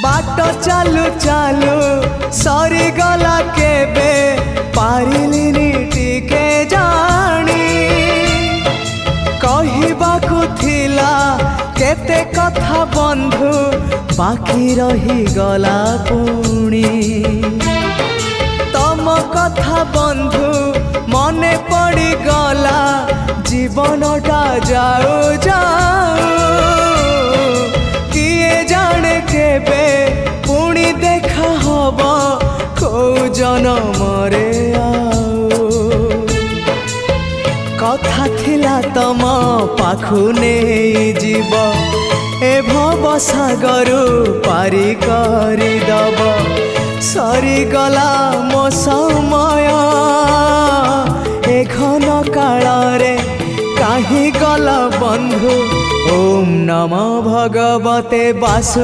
बाट चालू चालू सरीगला केबे पारिलिनी टिके जानी कहिबाकु थिला केते कथा बंधु बाकी रही गला पुणी तम कथा बंधु मने पड़ी गला जीवनटा जाऊ जाऊ किए जाने केबे पुणी देखा हब को जनमरे कथा थिला तम पाखु नहीं जीव ए भव सागरु पारी करी दब सरीगला मो समय ए घन काल रे काहे गल बंधु। ओम नमो भगवते वासु।